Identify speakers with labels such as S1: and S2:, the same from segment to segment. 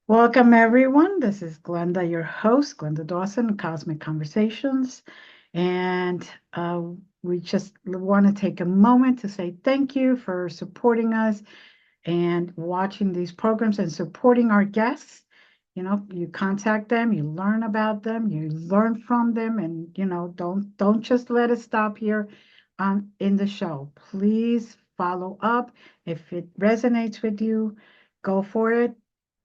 S1: Welcome, everyone. This is Glenda, your host, Glenda Dawson, Cosmic Conversations. And we just want to take a moment to say thank you for supporting us and watching these programs and supporting our guests. You contact them, you learn about them, you learn from them, and don't just let it stop here on in the show. Please follow up. If it resonates with you, go for it,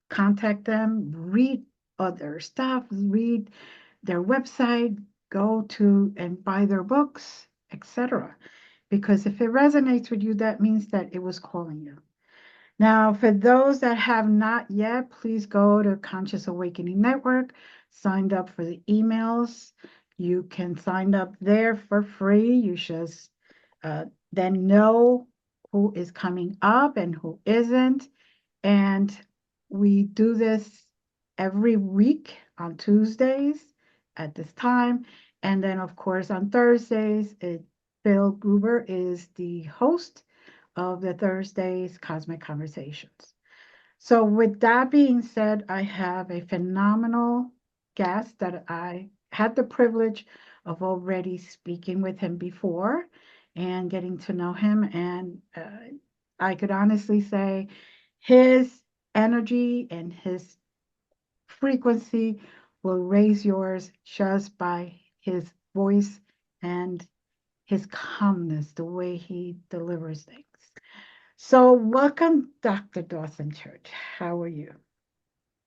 S1: contact them, read other stuff, read their website, go to and buy their books, etc. Because if it resonates with you, that means that it was calling you. Now, for those that have not yet, please go to Conscious Awakening Network, signed up for the emails. You can sign up there for free. You just then know who is coming up and who isn't. And we do this every week on Tuesdays at this time. And then, of course, on Thursdays, Phil Gruber is the host of the Thursdays Cosmic Conversations. So, with that being said, I have a phenomenal guest that I had the privilege of already speaking with him before and getting to know him. And I could honestly say his energy and his frequency will raise yours just by his voice and his calmness, the way he delivers things. So, welcome, Dr. Dawson Church. How are you?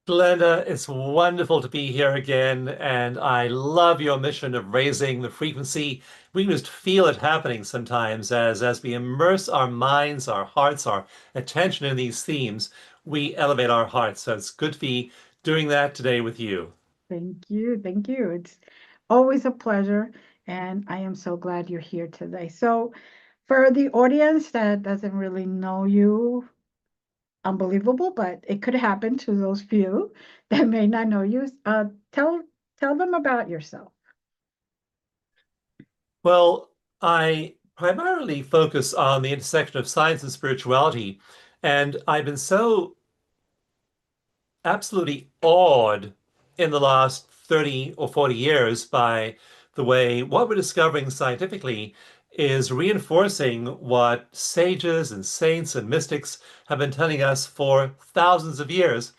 S2: Glenda, it's wonderful to be here again, and I love your mission of raising the frequency. We can just feel it happening sometimes as we immerse our minds, our hearts, our attention in these themes, we elevate our hearts. So it's good to be doing that today with you.
S1: Thank you. Thank you. It's always a pleasure. And I am so glad you're here today. So, for the audience that doesn't really know you, unbelievable, but it could happen to those few that may not know you. Tell them about yourself.
S2: Well, I primarily focus on the intersection of science and spirituality, and I've been so absolutely awed in the last 30 or 40 years by the way what we're discovering scientifically is reinforcing what sages and saints and mystics have been telling us for thousands of years.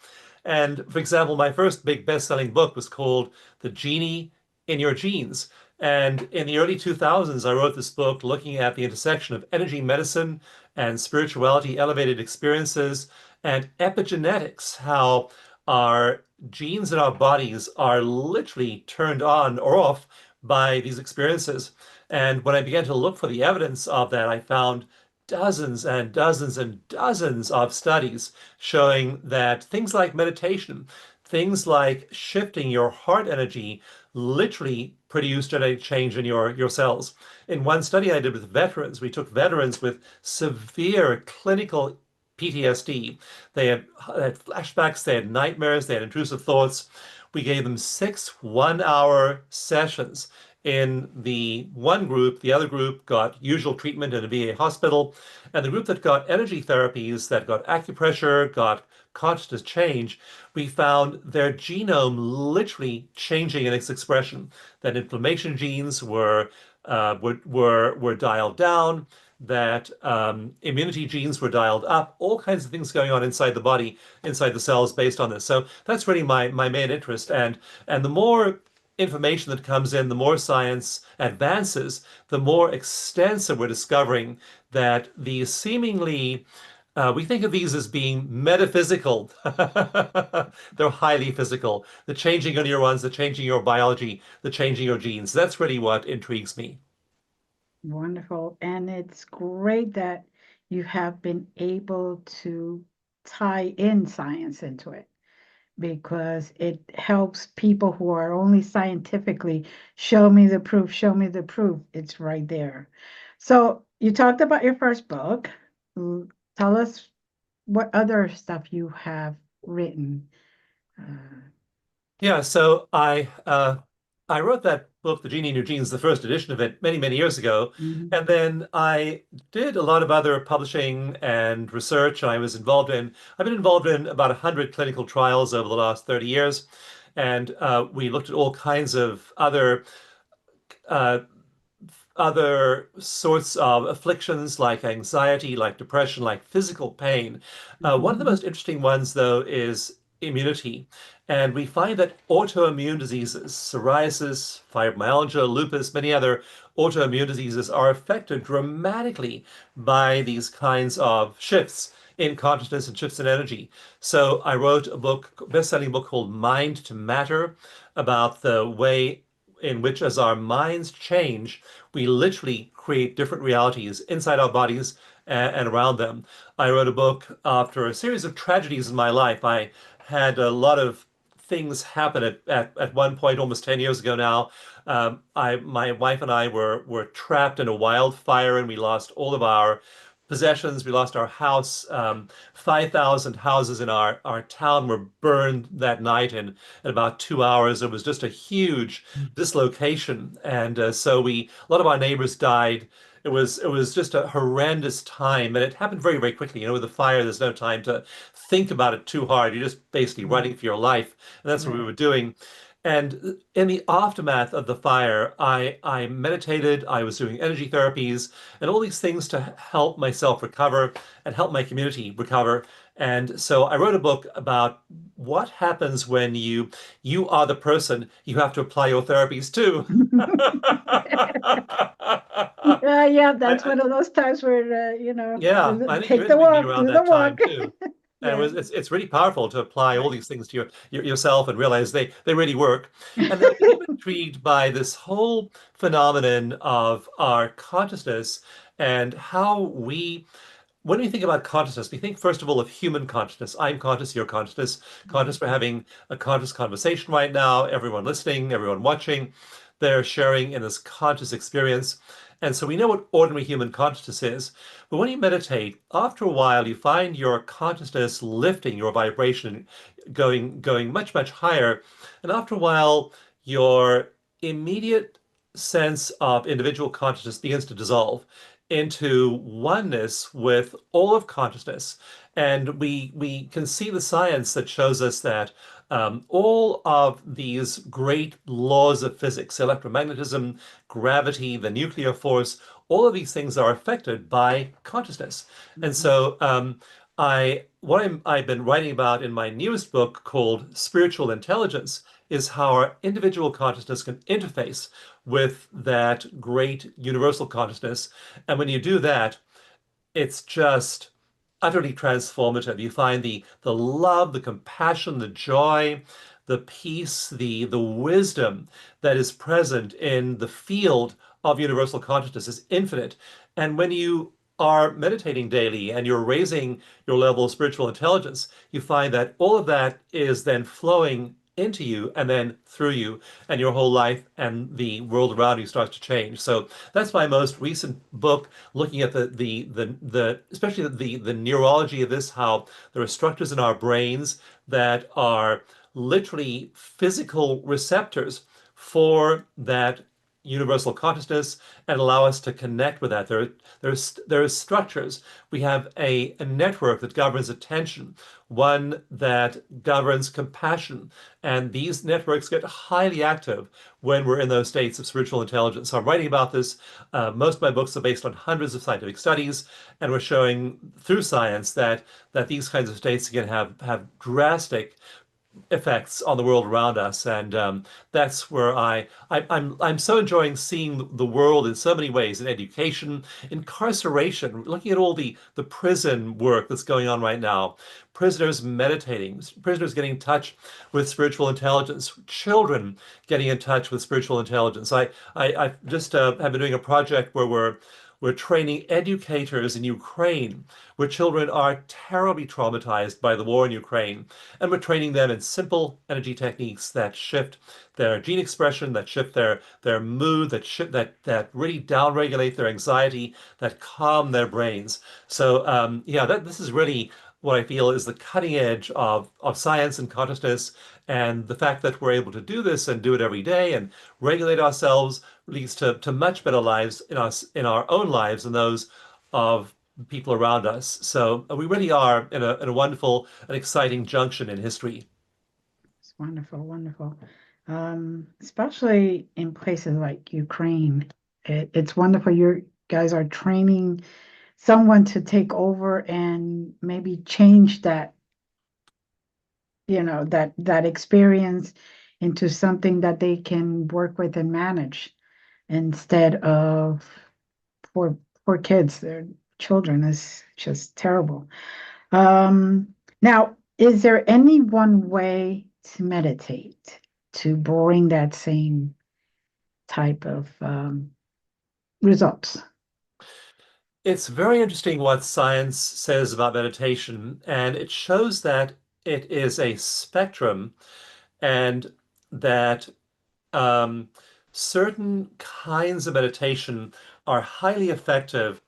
S2: And for example, my first big best-selling book was called The Genie in Your Genes. And in the early 2000s, I wrote this book looking at the intersection of energy medicine and spirituality, elevated experiences, and epigenetics, how our genes in our bodies are literally turned on or off by these experiences. And when I began to look for the evidence of that, I found dozens and dozens and dozens of studies showing that things like meditation, things like shifting your heart energy literally produce genetic change in your cells. In one study I did with veterans, we took veterans with severe clinical PTSD. They had flashbacks, they had nightmares, they had intrusive thoughts. We gave them 6 1-hour sessions. In the one group, the other group got usual treatment in a VA hospital, and the group that got energy therapies, that got acupressure, got consciousness change, we found their genome literally changing in its expression. That inflammation genes were dialed down, that immunity genes were dialed up, all kinds of things going on inside the body, inside the cells based on this. So that's really my main interest. And the more information that comes in, the more science advances, the more extensive we're discovering that these seemingly we think of these as being metaphysical. They're highly physical. The changing of neurons, the changing your biology, the changing your genes. That's really what intrigues me.
S1: Wonderful. And it's great that you have been able to tie in science into it because it helps people who are only scientifically show me the proof, show me the proof. It's right there. So you talked about your first book. Tell us what other stuff you have written. Uh,
S2: Yeah, so I wrote that book, The Genie in Your Genes, the first edition of it, many, many years ago.
S1: Mhm.
S2: And then I did a lot of other publishing and research. I've been involved in about 100 clinical trials over the last 30 years. And we looked at all kinds of uh, other sorts of afflictions like anxiety, like depression, like physical pain. One of the
S1: Mhm.
S2: most interesting ones, though, is immunity. And we find that autoimmune diseases, psoriasis, fibromyalgia, lupus, many other autoimmune diseases are affected dramatically by these kinds of shifts in consciousness and shifts in energy. So I wrote a book, best-selling book called Mind to Matter, about the way in which, as our minds change, we literally create different realities inside our bodies and around them. I wrote a book after a series of tragedies in my life. I had a lot of things happen at one point almost 10 years ago now. My wife and I were trapped in a wildfire and we lost all of our possessions. We lost our house. 5,000 houses in our town were burned that night in about 2 hours. It was just a huge dislocation. And a lot of our neighbors died. It was just a horrendous time. And it happened very, very quickly. You know, with the fire, there's no time to think about it too hard. You're just basically
S1: Right.
S2: running for your life. And that's what we
S1: Right.
S2: were doing. And in the aftermath of the fire, I meditated, I was doing energy therapies and all these things to help myself recover and help my community recover. And so I wrote a book about what happens when you are the person you have to apply your therapies to.
S1: Yeah, yeah, that's
S2: I,
S1: one of those times where,
S2: yeah, I think you
S1: take the
S2: interviewed me
S1: walk,
S2: around
S1: do the
S2: that time
S1: walk.
S2: too. And
S1: Yeah,
S2: it's really powerful to apply all
S1: right.
S2: these things to yourself and realize they really work. And then I became intrigued by this whole phenomenon of our consciousness and how when we think about consciousness, we think first of all of human consciousness. I'm conscious, you're conscious, conscious. We're having a conscious conversation right now. Everyone listening, everyone watching, they're sharing in this conscious experience. And so we know what ordinary human consciousness is. But when you meditate, after a while, you find your consciousness lifting, your vibration going much, much higher. And after a while, your immediate sense of individual consciousness begins to dissolve into oneness with all of consciousness. And we can see the science that shows us that all of these great laws of physics, electromagnetism, gravity, the nuclear force, all of these things are affected by consciousness. And
S1: Mhm.
S2: so I've been writing about in my newest book called Spiritual Intelligence is how our individual consciousness can interface with that great universal consciousness. And when you do that, it's just utterly transformative. You find the love, the compassion, the joy, the peace, the wisdom that is present in the field of universal consciousness is infinite. And when you are meditating daily and you're raising your level of spiritual intelligence, you find that all of that is then flowing into you and then through you, and your whole life and the world around you starts to change. So that's my most recent book, looking at the especially the neurology of this, how there are structures in our brains that are literally physical receptors for that universal consciousness and allow us to connect with that. There are structures. We have a network that governs attention, one that governs compassion, and these networks get highly active when we're in those states of spiritual intelligence. So I'm writing about this. Most of my books are based on hundreds of scientific studies, and we're showing through science that these kinds of states can have drastic effects on the world around us, and that's where I'm so enjoying seeing the world in so many ways, in education, incarceration, looking at all the prison work that's going on right now, prisoners meditating, prisoners getting in touch with spiritual intelligence, children getting in touch with spiritual intelligence. I just have been doing a project where we're training educators in Ukraine, where children are terribly traumatized by the war in Ukraine. And we're training them in simple energy techniques that shift their gene expression, that shift their mood, that really downregulate their anxiety, that calm their brains. So yeah, this is really what I feel is the cutting edge of science and consciousness And the fact that we're able to do this and do it every day and regulate ourselves leads to much better lives in our own lives than those of people around us. So we really are in a wonderful and exciting junction in history.
S1: It's wonderful, wonderful. Especially in places like Ukraine. It's wonderful. You guys are training someone to take over and maybe change that, that experience into something that they can work with and manage instead of poor poor kids. Their children is just terrible. Now, is there any one way to meditate to bring that same type of results?
S2: It's very interesting what science says about meditation, and it shows that it is a spectrum and that um, certain kinds of meditation are highly effective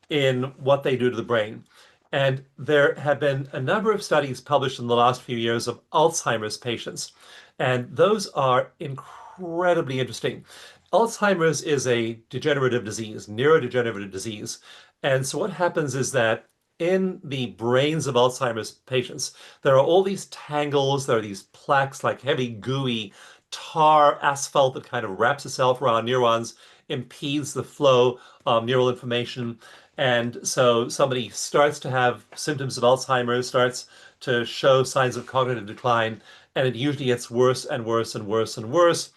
S2: in what they do to the brain. And there have been a number of studies published in the last few years of Alzheimer's patients, and those are incredibly interesting. Alzheimer's is a degenerative disease, neurodegenerative disease. And so what happens is that in the brains of Alzheimer's patients, there are all these tangles, there are these plaques, like heavy, gooey tar asphalt that kind of wraps itself around neurons, impedes the flow of neural information. And so somebody starts to have symptoms of Alzheimer's, starts to show signs of cognitive decline, and it usually gets worse and worse and worse and worse.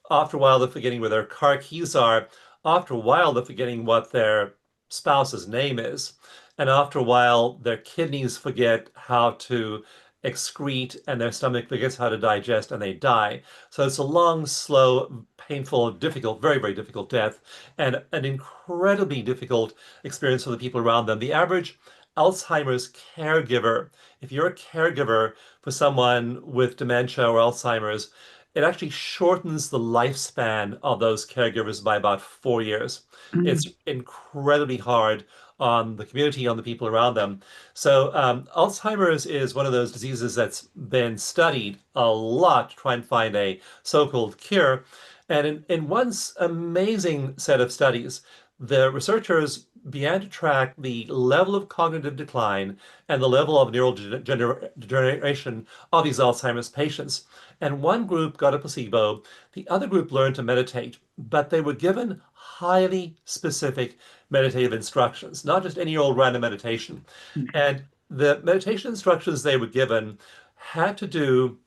S2: After a while, they're forgetting where their car keys are. After a while, they're forgetting what their spouse's name is. And after a while, their kidneys forget how to excrete and their stomach forgets how to digest and they die. So it's a long, slow, painful, difficult, very, very difficult death and an incredibly difficult experience for the people around them. The average Alzheimer's caregiver, if you're a caregiver for someone with dementia or Alzheimer's, it actually shortens the lifespan of those caregivers by about 4 years. It's
S1: Mm,
S2: incredibly hard on the community, on the people around them. So, Alzheimer's is one of those diseases that's been studied a lot to try and find a so-called cure. And in one amazing set of studies, the researchers began to track the level of cognitive decline and the level of neural degeneration of these Alzheimer's patients. And one group got a placebo, the other group learned to meditate, but they were given highly specific meditative instructions, not just any old random meditation. And the meditation instructions they were given had to do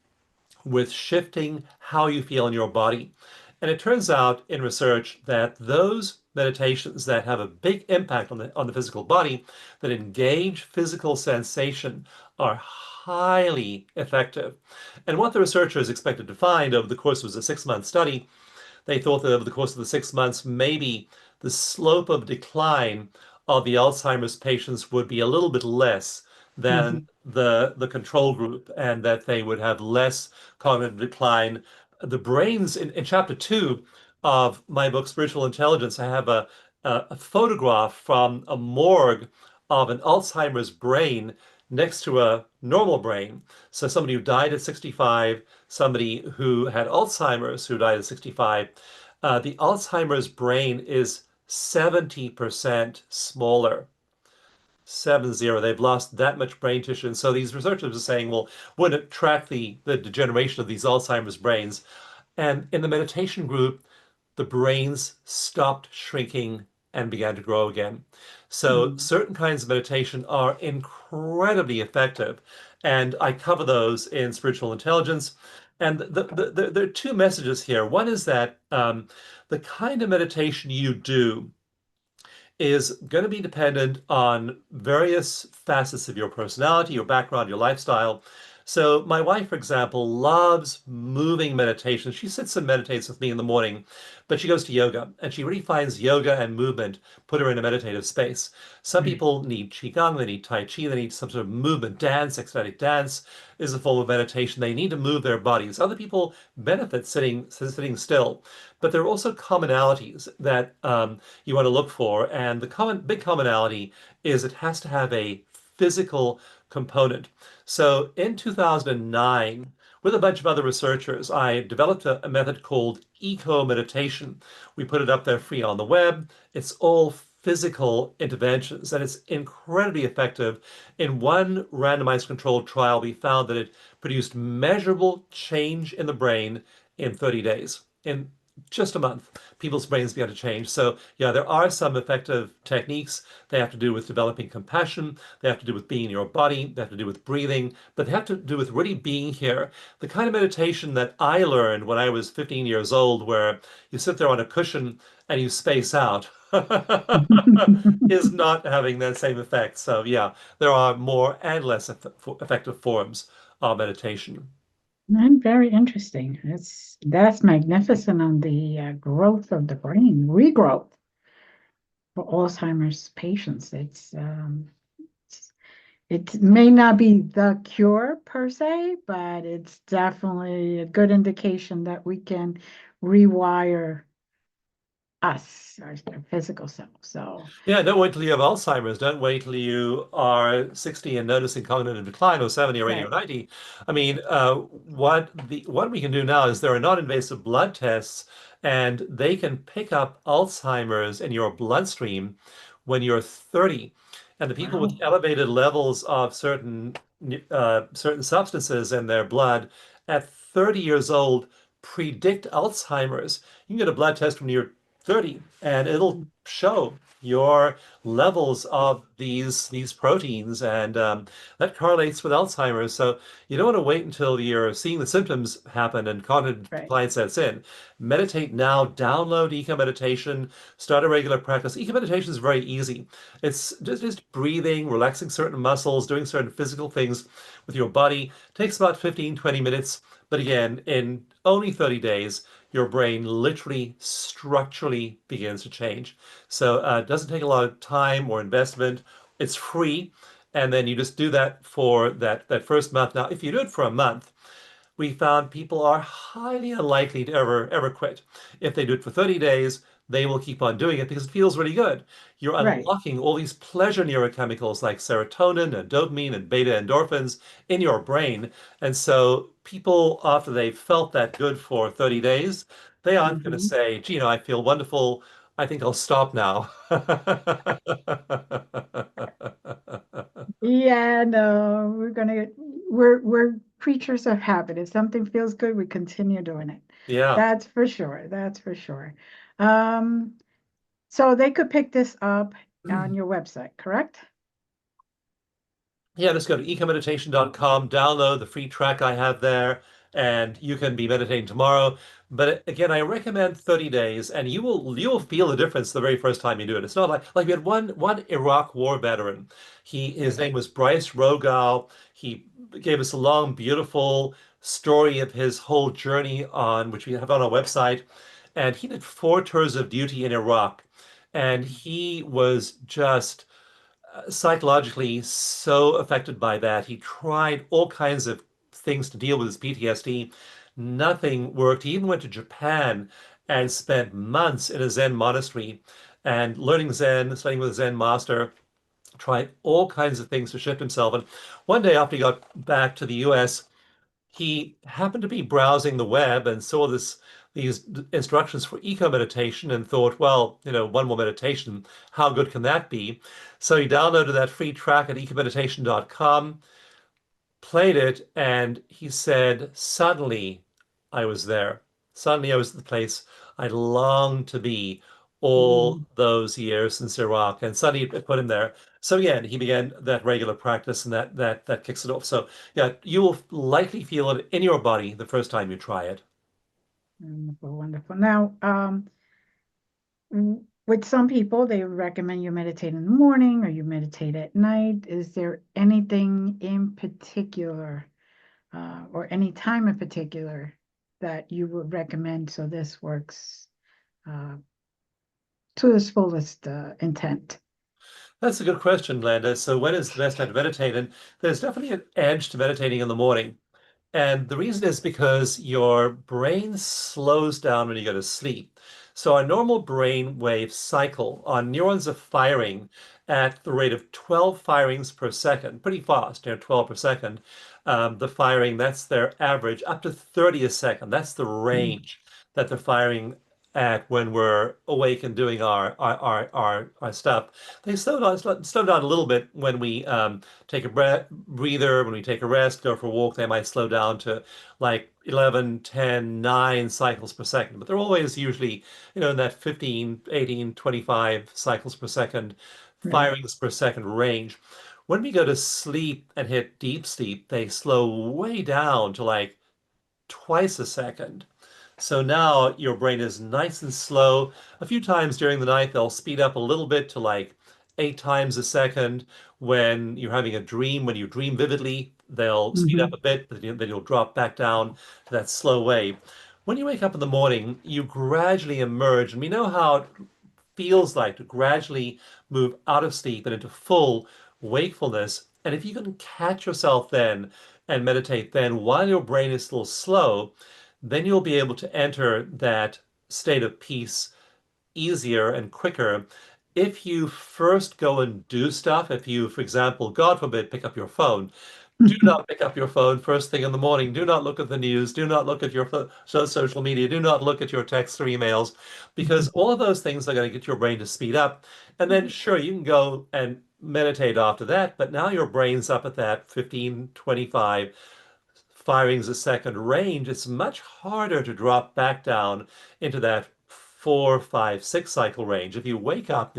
S2: with shifting how you feel in your body. And it turns out in research that those meditations that have a big impact on the physical body, that engage physical sensation, are highly effective. And what the researchers expected to find over the course was a 6-month study, they thought that over the course of the 6 months, maybe the slope of decline of the Alzheimer's patients would be a little bit less than
S1: mhm,
S2: the control group, and that they would have less cognitive decline. The brains in chapter 2 of my book, Spiritual Intelligence, I have a photograph from a morgue of an Alzheimer's brain next to a normal brain. So somebody who died at 65, somebody who had Alzheimer's who died at 65, the Alzheimer's brain is 70% smaller. 70. They've lost that much brain tissue. And so these researchers are saying, well, wouldn't it track the degeneration of these Alzheimer's brains? And in the meditation group, the brains stopped shrinking and began to grow again. So
S1: mm,
S2: certain kinds of meditation are incredibly effective. And I cover those in Spiritual Intelligence. And there are two messages here. One is that the kind of meditation you do is going to be dependent on various facets of your personality, your background, your lifestyle. So, my wife, for example, loves moving meditation. She sits and meditates with me in the morning, but she goes to yoga and she really finds yoga and movement put her in a meditative space. Some
S1: right.
S2: people need qigong, they need tai chi, they need some sort of movement dance. Ecstatic dance is a form of meditation. They need to move their bodies. Other people benefit sitting still, but there are also commonalities that you want to look for. And the big commonality is it has to have a physical component. So in 2009, with a bunch of other researchers, I developed a method called eco meditation. We put it up there free on the web. It's all physical interventions, and it's incredibly effective. In one randomized controlled trial, we found that it produced measurable change in the brain in 30 days. In just a month, people's brains began to change. So, yeah, there are some effective techniques. They have to do with developing compassion. They have to do with being in your body. They have to do with breathing, but they have to do with really being here. The kind of meditation that I learned when I was 15 years old, where you sit there on a cushion and you space out, is not having that same effect. So, yeah, there are more and less effective forms of meditation.
S1: And very interesting. That's magnificent on the growth of the brain, regrowth for Alzheimer's patients. It may not be the cure per se, but it's definitely a good indication that we can rewire us, our physical self. So,
S2: Yeah, don't wait till you have Alzheimer's. Don't wait till you are 60 and noticing cognitive decline, or 70 or 80 or
S1: right.
S2: 90. I mean, what we can do now is there are non-invasive blood tests, and they can pick up Alzheimer's in your bloodstream when you're 30. And the people with
S1: Wow.
S2: elevated levels of certain substances in their blood at 30 years old predict Alzheimer's. You can get a blood test when you're 30, and it'll show your levels of these proteins, and that correlates with Alzheimer's. So you don't want to wait until you're seeing the symptoms happen and cognitive
S1: Right.
S2: decline sets in. Meditate now, download eco meditation, start a regular practice. Eco meditation is very easy. It's just breathing, relaxing certain muscles, doing certain physical things with your body. It takes about 15, 20 minutes. But again, in only 30 days, your brain literally structurally begins to change. So it doesn't take a lot of time or investment. It's free. And then you just do that for that first month. Now, if you do it for a month, we found people are highly unlikely to ever quit. If they do it for 30 days, they will keep on doing it because it feels really good. You're
S1: Right.
S2: unlocking all these pleasure neurochemicals like serotonin and dopamine and beta endorphins in your brain. And so people, after they've felt that good for 30 days, they aren't going to
S1: Mhm.
S2: say, gee, I feel wonderful. I think I'll stop now.
S1: Yeah, no, we're creatures of habit. If something feels good, we continue doing it.
S2: Yeah.
S1: That's for sure. That's for sure. Um, so they could pick this up on your website, correct?
S2: Yeah, just go to ecomeditation.com, download the free track I have there, and you can be meditating tomorrow. But again, I recommend 30 days, and you will feel the difference the very first time you do it. It's not like we had one Iraq War veteran. His
S1: Right.
S2: name was Bryce Rogal. He gave us a long, beautiful story of his whole journey on which we have on our website. And he did 4 tours of duty in Iraq, and he was just psychologically so affected by that. He tried all kinds of things to deal with his PTSD. Nothing worked. He even went to Japan and spent months in a Zen monastery and learning Zen, studying with a Zen master, tried all kinds of things to shift himself. And one day after he got back to the US, he happened to be browsing the web and saw these instructions for eco meditation and thought, well, one more meditation, how good can that be? So he downloaded that free track at ecomeditation.com, played it, and he said, suddenly I was there. Suddenly I was at the place I longed to be all
S1: Mm,
S2: those years since Iraq, and suddenly it put him there. So again, he began that regular practice, and that kicks it off. So yeah, you will likely feel it in your body the first time you try it.
S1: wonderful, wonderful. Now, with some people, they recommend you meditate in the morning or you meditate at night. Is there anything in particular, or any time in particular that you would recommend so this works uh, to its fullest intent?
S2: That's a good question, Glenda. So when is the best time to meditate? And there's definitely an edge to meditating in the morning. And the reason is because your brain slows down when you go to sleep. So our normal brain wave cycle, our neurons are firing at the rate of 12 firings per second, pretty fast, 12 per second. the firing, that's their average, up to 30 a second. That's the
S1: Mm.
S2: range that they're firing at when we're awake and doing our stuff. They slow down a little bit when we take a breather, when we take a rest, go for a walk. They might slow down to like 11, 10, 9 cycles per second. But they're always usually, in that 15, 18, 25 cycles per second,
S1: Right.
S2: firings per second range. When we go to sleep and hit deep sleep, they slow way down to like twice a second. So now your brain is nice and slow. A few times during the night, they'll speed up a little bit to like 8 times a second. When you're having a dream, when you dream vividly, they'll speed up
S1: Hmm.
S2: a bit, but then you'll drop back down to that slow wave. When you wake up in the morning, you gradually emerge, and we know how it feels like to gradually move out of sleep and into full wakefulness. And if you can catch yourself then and meditate then while your brain is still slow, then you'll be able to enter that state of peace easier and quicker. If you first go and do stuff, if you, for example, God forbid, pick up your phone, do not pick up your phone first thing in the morning. Do not look at the news. Do not look at your social media. Do not look at your texts or emails, because all of those things are going to get your brain to speed up. And then, sure, you can go and meditate after that, but now your brain's up at that 15, 25 firings a second range. It's much harder to drop back down into that 4, 5, 6 cycle range. If you wake up,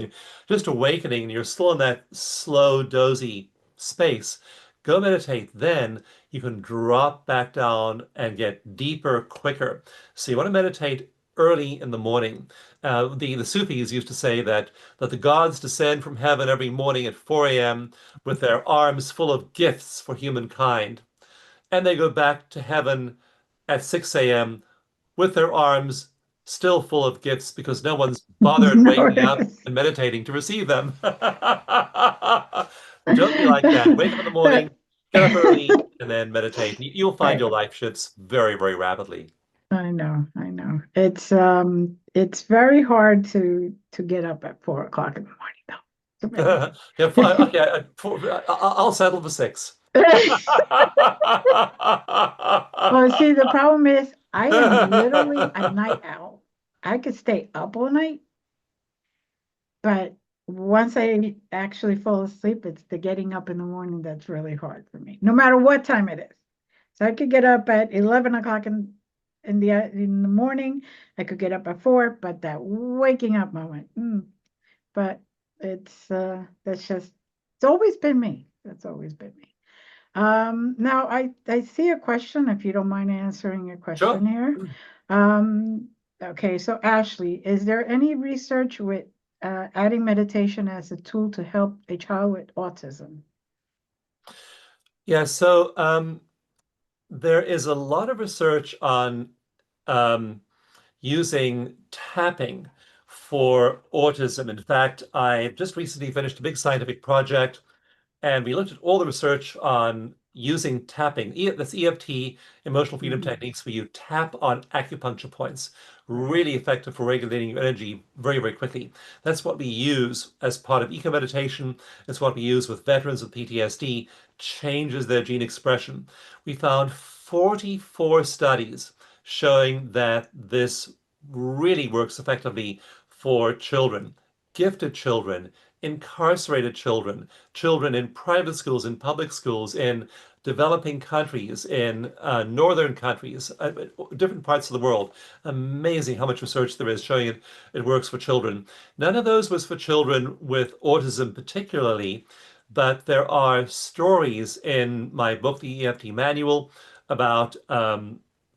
S2: just awakening, and you're still in that slow, dozy space, go meditate. Then you can drop back down and get deeper quicker. So you want to meditate early in the morning. The Sufis used to say that the gods descend from heaven every morning at 4 a.m. with their arms full of gifts for humankind, and they go back to heaven at 6 a.m. with their arms still full of gifts because no one's bothered
S1: No,
S2: waking
S1: it
S2: up and meditating to receive them. Don't be like that. Wake up in the morning, get up early, and then meditate. You'll find
S1: right.
S2: your life shifts very, very rapidly.
S1: I know, I know. It's very hard to get up at 4 o'clock in the morning though. To
S2: Yeah, fine.
S1: meditate.
S2: Okay, I'll settle for 6.
S1: Well, see, the problem is I am literally a night owl. I could stay up all night, but once I actually fall asleep, it's the getting up in the morning that's really hard for me, no matter what time it is. So I could get up at 11 o'clock in the morning. I could get up at 4, but that waking up moment, but that's just it's always been me. That's always been me. Now I see a question, if you don't mind answering a
S2: Sure.
S1: question here. Um, okay, so Ashley, is there any research with adding meditation as a tool to help a child with autism?
S2: Yeah, so there is a lot of research on um, using tapping for autism. In fact, I just recently finished a big scientific project, and we looked at all the research on using tapping. That's EFT, emotional freedom
S1: Mhm.
S2: techniques, where you tap on acupuncture points.
S1: Right.
S2: Really effective for regulating your energy very, very quickly. That's what we use as part of eco meditation. It's what we use with veterans with PTSD, changes their gene expression. We found 44 studies showing that this really works effectively for children, gifted children, incarcerated children, children in private schools, in public schools, in developing countries, in northern countries, different parts of the world. Amazing how much research there is showing it works for children. None of those was for children with autism particularly, but there are stories in my book, the EFT Manual, about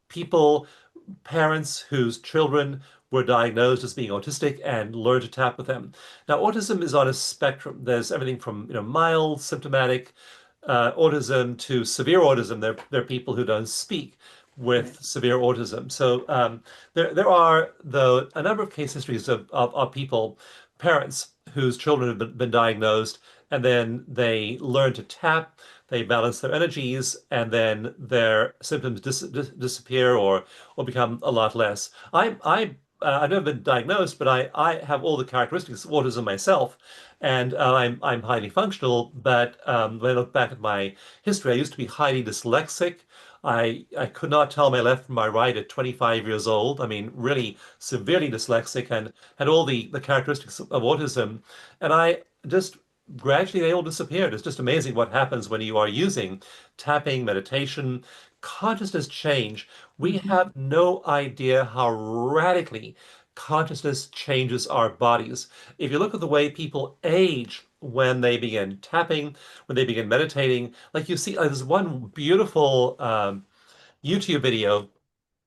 S2: people, parents whose children were diagnosed as being autistic and learned to tap with them. Now, autism is on a spectrum. There's everything from mild symptomatic autism to severe autism. There are people who don't speak
S1: Right.
S2: with severe autism. So there are, though, a number of case histories of people, parents whose children have been diagnosed, and then they learn to tap, they balance their energies, and then their symptoms disappear or become a lot less. I've never been diagnosed, but I have all the characteristics of autism myself, and I'm highly functional. But when I look back at my history, I used to be highly dyslexic. I could not tell my left from my right at 25 years old. I mean, really severely dyslexic, and had all the characteristics of autism. And I just gradually they all disappeared. It's just amazing what happens when you are using tapping, meditation, consciousness change. We
S1: Mhm.
S2: have no idea how radically consciousness changes our bodies. If you look at the way people age when they begin tapping, when they begin meditating, like you see, there's one beautiful YouTube video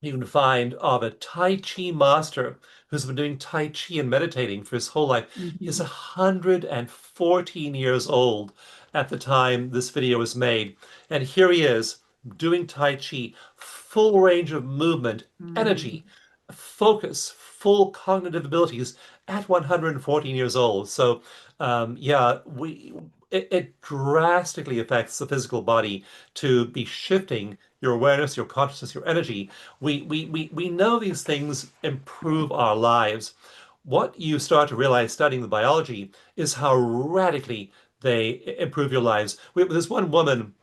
S2: you can find of a Tai Chi master who's been doing Tai Chi and meditating for his whole life. He's
S1: Mhm.
S2: 114 years old at the time this video was made. And here he is doing Tai Chi, full range of movement,
S1: Mhm.
S2: energy, focus, full cognitive abilities at 114 years old. So, yeah, it drastically affects the physical body to be shifting your awareness, your consciousness, your energy. We know these things improve our lives. What you start to realize studying the biology is how radically they improve your lives. There's one woman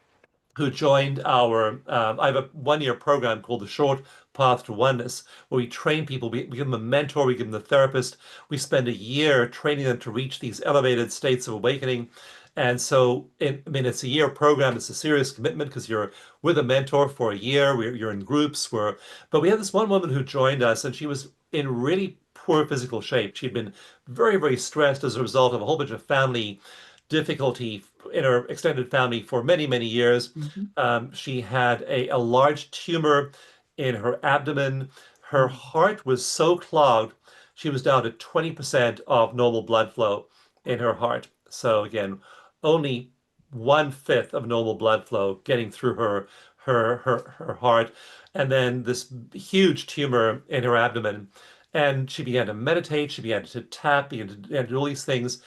S2: who joined I have a 1 year program called the Short Path to Oneness, where we train people. We give them a mentor, we give them a therapist. We spend a year training them to reach these elevated states of awakening. And so, I mean, it's a year program. It's a serious commitment because you're with a mentor for a year. You're in groups. But we had this one woman who joined us, and she was in really poor physical shape. She'd been very, very stressed as a result of a whole bunch of family difficulty in her extended family for many, many years.
S1: Mhm.
S2: She had a large tumor in her abdomen. Her
S1: Mhm.
S2: heart was so clogged, she was down to 20% of normal blood flow in her heart. So again, only 1/5 of normal blood flow getting through her heart, and then this huge tumor in her abdomen. And she began to meditate, she began to tap, began to do all these things.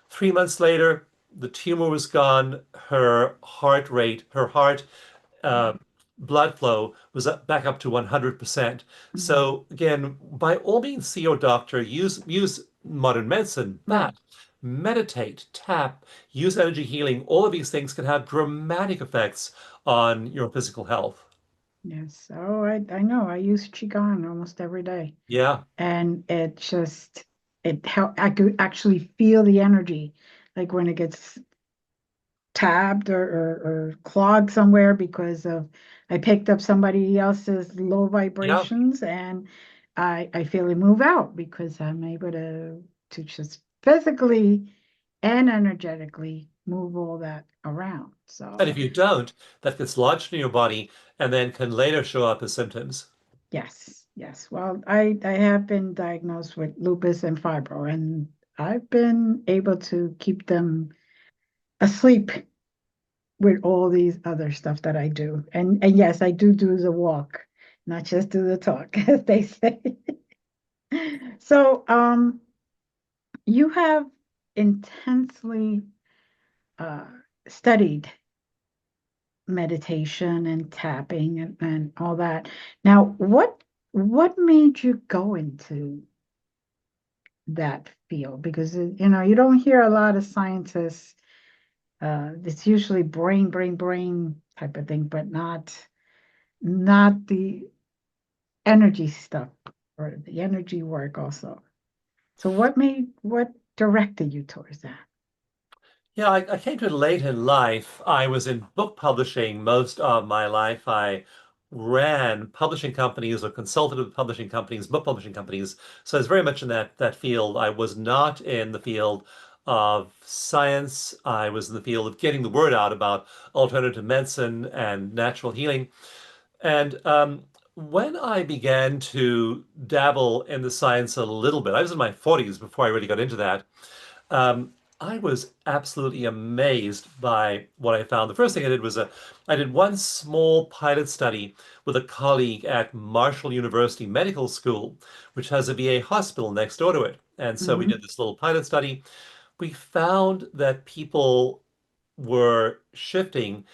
S2: 3 months later, the tumor was gone. Her heart rate, her heart uh, blood flow was back up to 100%.
S1: Mhm.
S2: So again, by all means, see your doctor. Use modern medicine,
S1: Right.
S2: but meditate, tap, use energy healing. All of these things can have dramatic effects on your physical health.
S1: Yes. Oh, I know. I use Qigong almost every day.
S2: Yeah,
S1: And it just, it help. I could actually feel the energy, like when it gets tabbed or clogged somewhere because of I picked up somebody else's low
S2: yeah.
S1: vibrations, and I feel it move out because I'm able to just physically and energetically move all that around.
S2: And if
S1: So
S2: you don't, that gets lodged in your body and then can later show up as symptoms.
S1: yes, yes. Well, I have been diagnosed with lupus and fibro, and I've been able to keep them asleep with all these other stuff that I do. And yes, I do the walk, not just do the talk, as they say. So you have intensely uh, studied meditation and tapping and all that. Now, what made you go into that field? Because you don't hear a lot of scientists. It's usually brain type of thing, but not the energy stuff or the energy work also. So what directed you towards that?
S2: Yeah, I came to it late in life. I was in book publishing most of my life. I ran publishing companies or consulted with publishing companies, book publishing companies. So I was very much in that field. I was not in the field of science. I was in the field of getting the word out about alternative medicine and natural healing. And when I began to dabble in the science a little bit, I was in my 40s before I really got into that. I was absolutely amazed by what I found. The first thing I did was I did one small pilot study with a colleague at Marshall University Medical School, which has a VA hospital next door to it. And so we
S1: Hmm.
S2: did this little pilot study. We found that people were shifting.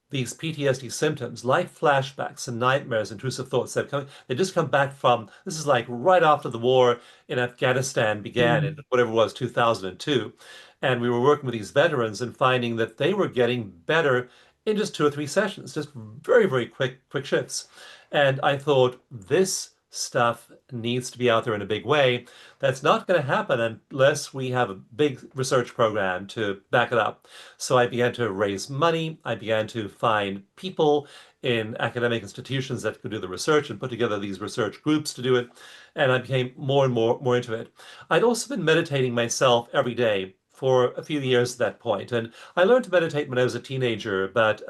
S2: these PTSD symptoms, like flashbacks and nightmares, intrusive thoughts that come, they just come back from, this is like right after the war in Afghanistan began in
S1: Mm.
S2: whatever it was, 2002. And we were working with these veterans and finding that they were getting better in just 2 or 3 sessions, just very, very quick shifts. And I thought this stuff needs to be out there in a big way. That's not going to happen unless we have a big research program to back it up. So I began to raise money. I began to find people in academic institutions that could do the research and put together these research groups to do it. And I became more and more into it. I'd also been meditating myself every day for a few years at that point. And I learned to meditate when I was a teenager, but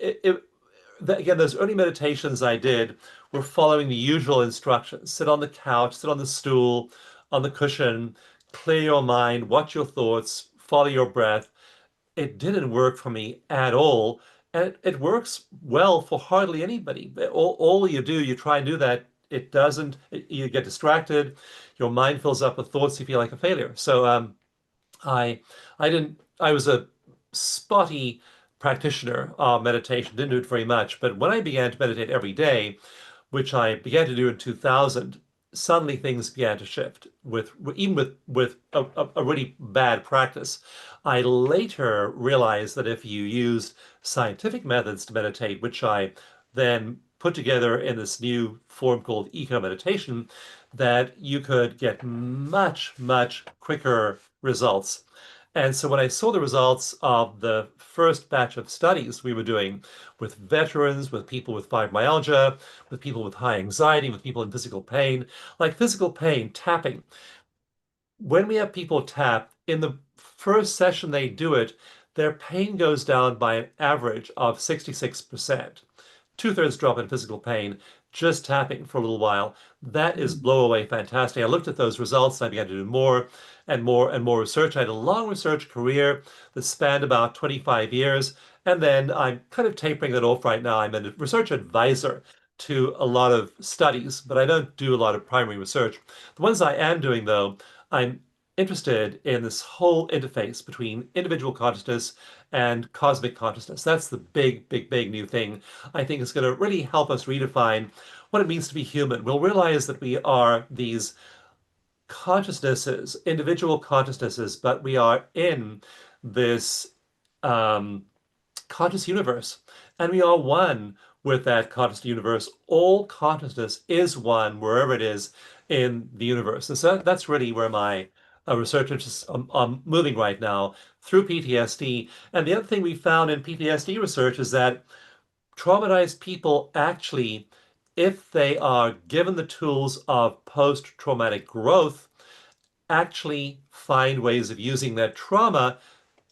S2: it, it, again, those early meditations I did were following the usual instructions. Sit on the couch, sit on the stool, on the cushion, clear your mind, watch your thoughts, follow your breath. It didn't work for me at all. And it works well for hardly anybody. All you do, you try and do that, it doesn't, you get distracted, your mind fills up with thoughts, you feel like a failure. So I I was a spotty practitioner of meditation, didn't do it very much. But when I began to meditate every day, which I began to do in 2000, suddenly things began to shift with even with a really bad practice. I later realized that if you used scientific methods to meditate, which I then put together in this new form called eco meditation, that you could get much quicker results. And so when I saw the results of the first batch of studies we were doing with veterans, with people with fibromyalgia, with people with high anxiety, with people in physical pain, like physical pain, tapping. When we have people tap, in the first session they do it, their pain goes down by an average of 66%. Two-thirds drop in physical pain just tapping for a little while. That is
S1: Mm.
S2: blow away fantastic. I looked at those results and I began to do more and more and more research. I had a long research career that spanned about 25 years. And then I'm kind of tapering that off right now. I'm a research advisor to a lot of studies, but I don't do a lot of primary research. The ones I am doing, though, I'm interested in this whole interface between individual consciousness and cosmic consciousness. That's the big new thing I think is going to really help us redefine what it means to be human. We'll realize that we are these consciousnesses, individual consciousnesses, but we are in this um, conscious universe, and we are one with that conscious universe. All consciousness is one wherever it is in the universe. And so that's really where my research is moving right now through PTSD. And the other thing we found in PTSD research is that traumatized people actually, if they are given the tools of post-traumatic growth, actually find ways of using that trauma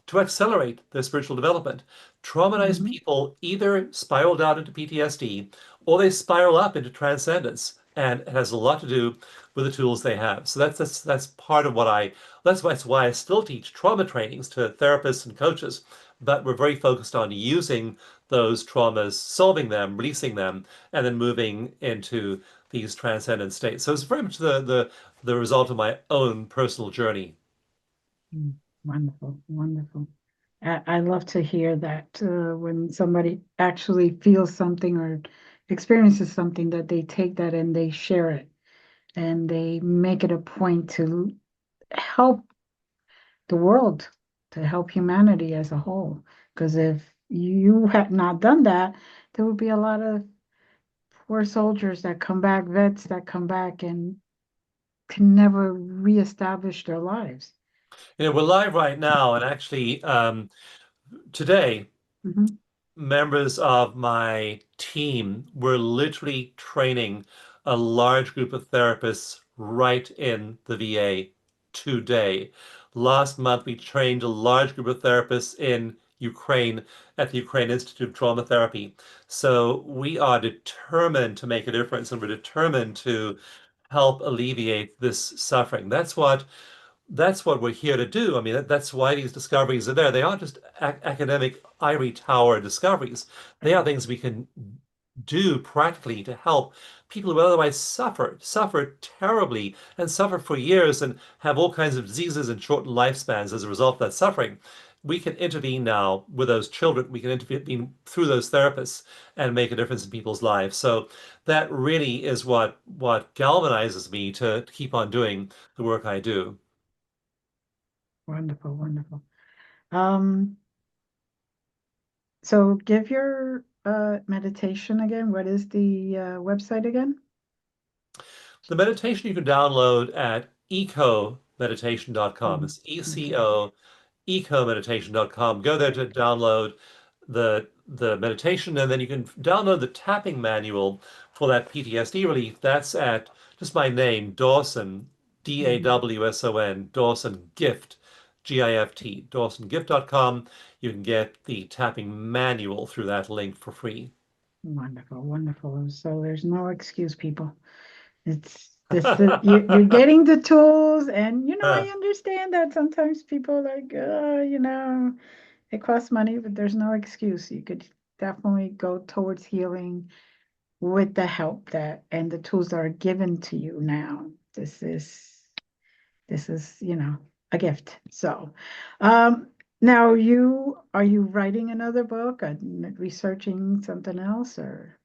S2: to accelerate their spiritual development. Traumatized
S1: Mhm.
S2: people either spiral down into PTSD or they spiral up into transcendence. And it has a lot to do with the tools they have. So that's part of what that's why I still teach trauma trainings to therapists and coaches, but we're very focused on using those traumas, solving them, releasing them, and then moving into these transcendent states. So it's very much the result of my own personal journey.
S1: Mm. Wonderful, wonderful. I love to hear that when somebody actually feels something or experiences something, that they take that and they share it and they make it a point to help the world, to help humanity as a whole. Because if you had not done that, there would be a lot of poor soldiers that come back, vets that come back and can never reestablish their lives.
S2: We're live right now, and actually, today,
S1: Mhm.
S2: members of my team were literally training a large group of therapists right in the VA today. Last month, we trained a large group of therapists in Ukraine at the Ukraine Institute of Trauma Therapy. So we are determined to make a difference, and we're determined to help alleviate this suffering. That's what we're here to do. I mean, that's why these discoveries are there. They aren't just academic ivory tower discoveries. They are things we can do practically to help people who otherwise suffer terribly, and suffer for years and have all kinds of diseases and shortened lifespans as a result of that suffering. we can intervene now with those children. We can intervene through those therapists and make a difference in people's lives. So that really is what galvanizes me to keep on doing the work I do.
S1: Wonderful, wonderful. Um, so give your meditation again. What is the website again?
S2: The meditation you can download at ecomeditation.com.
S1: Mm,
S2: It's
S1: okay.
S2: ECO, ecomeditation.com. Go there to download the meditation, and then you can download the tapping manual for that PTSD relief. That's at just my name, Dawson,
S1: Mhm.
S2: Dawson, Dawson Gift, GIFT, dawsongift.com. You can get the tapping manual through that link for free.
S1: Wonderful, wonderful. So there's no excuse, people. It's just that you're getting the tools, and I understand that sometimes people like, it costs money, but there's no excuse. You could definitely go towards healing with the help that and the tools that are given to you now. This is a gift. So, um, now are you writing another book, researching something else, or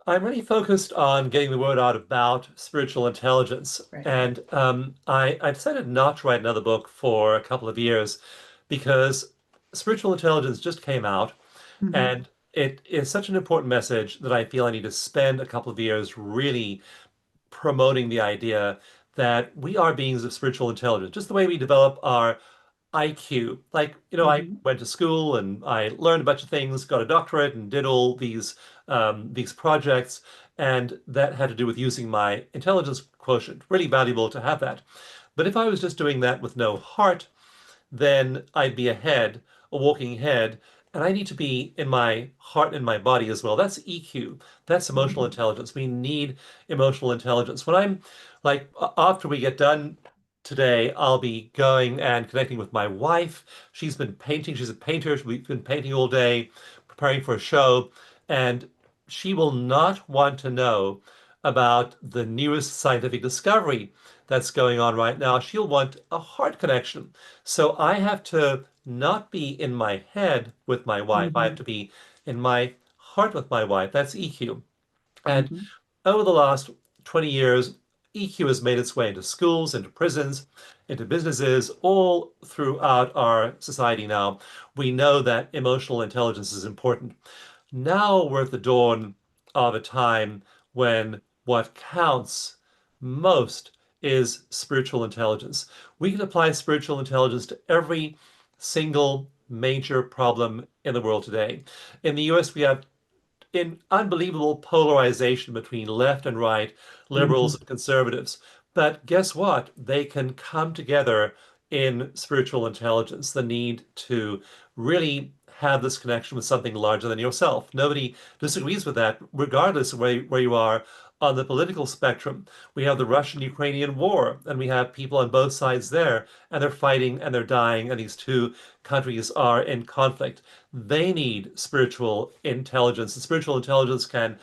S2: I'm really focused on getting the word out about spiritual intelligence.
S1: right, right.
S2: And I decided not to write another book for a couple of years because spiritual intelligence just came out,
S1: Hmm.
S2: and it is such an important message that I feel I need to spend a couple of years really promoting the idea that we are beings of spiritual intelligence, just the way we develop our IQ. Like, I
S1: Hmm.
S2: went to school and I learned a bunch of things, got a doctorate, and did all these projects, and that had to do with using my intelligence quotient. Really valuable to have that. But if I was just doing that with no heart, then I'd be ahead, a walking head, and I need to be in my heart and my body as well. That's EQ. That's emotional
S1: Hmm.
S2: intelligence. We need emotional intelligence. When I'm like, after we get done today, I'll be going and connecting with my wife. She's been painting. She's a painter. We've been painting all day, preparing for a show, and she will not want to know about the newest scientific discovery that's going on right now. She'll want a heart connection. So I have to not be in my head with my wife. I have
S1: Hmm.
S2: to be in my heart with my wife. That's EQ. And
S1: Hmm.
S2: over the last 20 years, EQ has made its way into schools, into prisons, into businesses, all throughout our society now. We know that emotional intelligence is important. Now we're at the dawn of a time when what counts most is spiritual intelligence. We can apply spiritual intelligence to every single major problem in the world today. In the US, we have in unbelievable polarization between left and right, liberals
S1: Hmm.
S2: and conservatives. But guess what? They can come together in spiritual intelligence, the need to really have this connection with something larger than yourself. Nobody disagrees with that, regardless of where you are on the political spectrum. We have the Russian-Ukrainian war, and we have people on both sides there, and they're fighting and they're dying, and these two countries are in conflict. They need spiritual intelligence, and spiritual intelligence can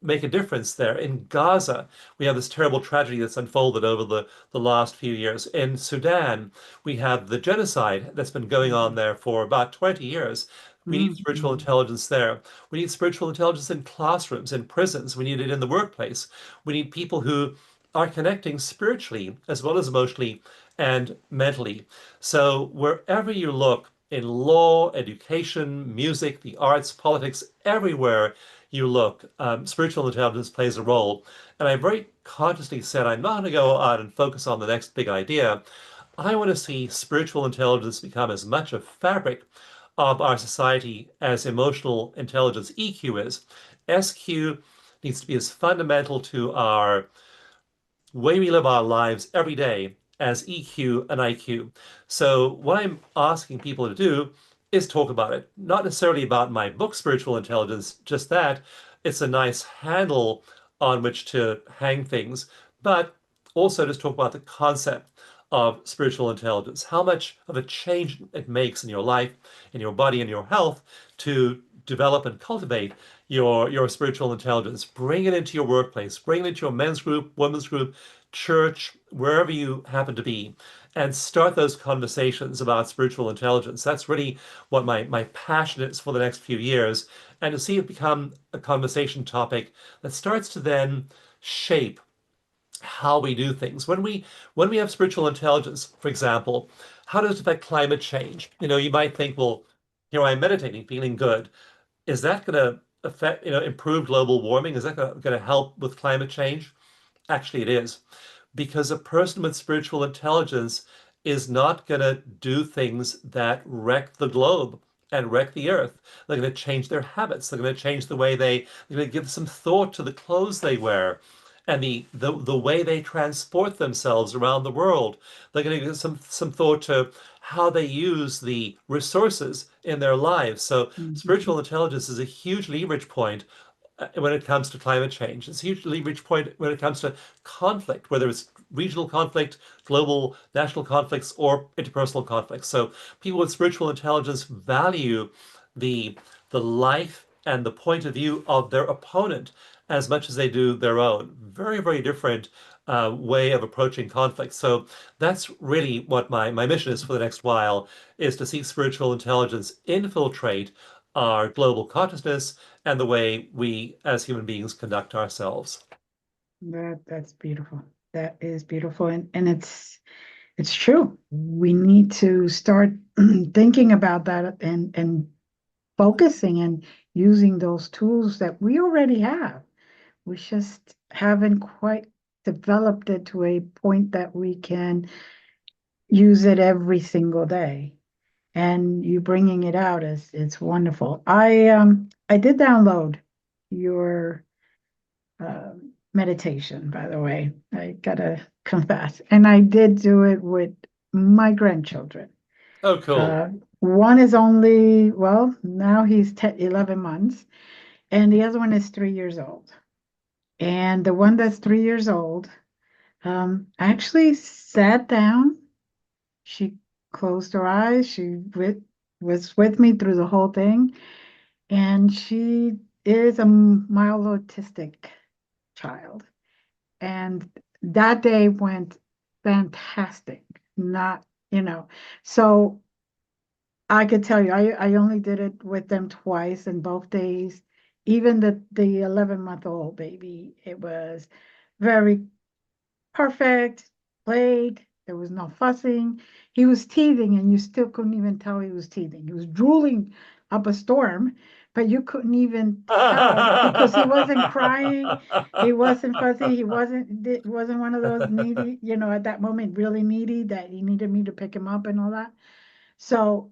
S2: make a difference there. In Gaza, we have this terrible tragedy that's unfolded over the last few years. In Sudan, we have the genocide that's been going on there for about 20 years. We need spiritual
S1: Hmm.
S2: intelligence there. We need spiritual intelligence in classrooms, in prisons. We need it in the workplace. We need people who are connecting spiritually as well as emotionally and mentally. So wherever you look, in law, education, music, the arts, politics, everywhere you look, spiritual intelligence plays a role. And I very consciously said, I'm not going to go out and focus on the next big idea. I want to see spiritual intelligence become as much a fabric of our society as emotional intelligence, EQ, is. SQ needs to be as fundamental to our way we live our lives every day as EQ and IQ. So, what I'm asking people to do is talk about it, not necessarily about my book, Spiritual Intelligence, just that. It's a nice handle on which to hang things, but also just talk about the concept of spiritual intelligence, how much of a change it makes in your life, in your body, and your health to develop and cultivate your spiritual intelligence. Bring it into your workplace. Bring it into your men's group, women's group, church, wherever you happen to be, and start those conversations about spiritual intelligence. That's really what my passion is for the next few years, and to see it become a conversation topic that starts to then shape how we do things. When we have spiritual intelligence, for example, how does it affect climate change? You might think, well, here I'm meditating, feeling good. Is that going to affect, improve global warming? Is that going to help with climate change? Actually, it is. Because a person with spiritual intelligence is not going to do things that wreck the globe and wreck the earth. They're going to change their habits. They're going to change the way they're going to give some thought to the clothes they wear and the way they transport themselves around the world. They're going to give some thought to how they use the resources in their lives. So
S1: Mhm.
S2: spiritual intelligence is a huge leverage point when it comes to climate change. It's a huge leverage point when it comes to conflict, whether it's regional conflict, global, national conflicts, or interpersonal conflicts. So people with spiritual intelligence value the the life and the point of view of their opponent as much as they do their own. Very, very different way of approaching conflict. So that's really what my mission is for the next while, is to see spiritual intelligence infiltrate our global consciousness and the way we as human beings conduct ourselves.
S1: That's beautiful. That is beautiful. And it's true. We need to start thinking about that and focusing and using those tools that we already have. We just haven't quite developed it to a point that we can use it every single day. And you bringing it out is it's wonderful. I did download your meditation, by the way. I gotta confess, and I did do it with my grandchildren.
S2: Oh, cool.
S1: Uh, One is only, well, now he's 10, 11 months, and the other one is 3 years old. And the one that's 3 years old, actually sat down. She closed her eyes. Was with me through the whole thing. And she is a mild autistic child. And that day went fantastic. Not, you know, so I could tell you, I only did it with them twice in both days. Even the 11-month-old baby, it was very perfect, played. There was no fussing. He was teething, and you still couldn't even tell he was teething. He was drooling up a storm, but you couldn't even tell because he wasn't crying. He wasn't fussy. He wasn't one of those needy, at that moment, really needy that he needed me to pick him up and all that. So,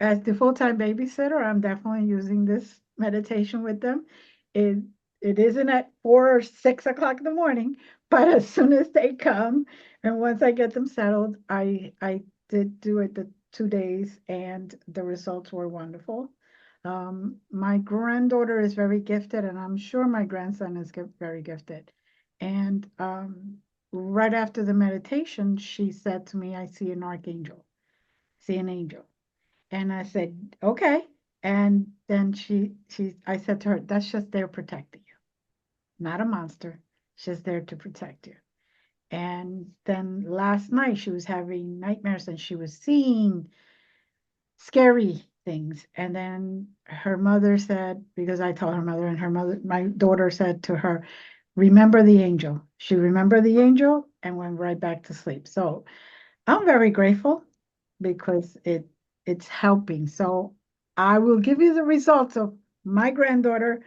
S1: as the full-time babysitter, I'm definitely using this meditation with them. It it isn't at 4 or 6 o'clock in the morning, but as soon as they come, and once I get them settled, I did do it the 2 days, and the results were wonderful. My granddaughter is very gifted, and I'm sure my grandson is very gifted. And right after the meditation, she said to me, "I see an archangel, see an angel." And I said, okay. And then I said to her, that's just there protecting you, not a monster. It's just there to protect you. And then last night she was having nightmares and she was seeing scary things. And then her mother said, because I told her mother, and my daughter said to her, remember the angel. She remembered the angel and went right back to sleep. So I'm very grateful because it's helping. So I will give you the results of my granddaughter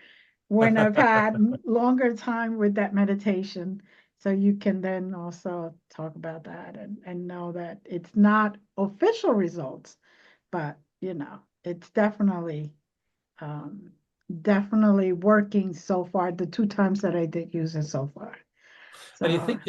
S1: when I've had longer time with that meditation. So you can then also talk about that and know that it's not official results, but it's um, definitely working so far, the 2 times that I did use it so far.
S2: And you
S1: So
S2: think,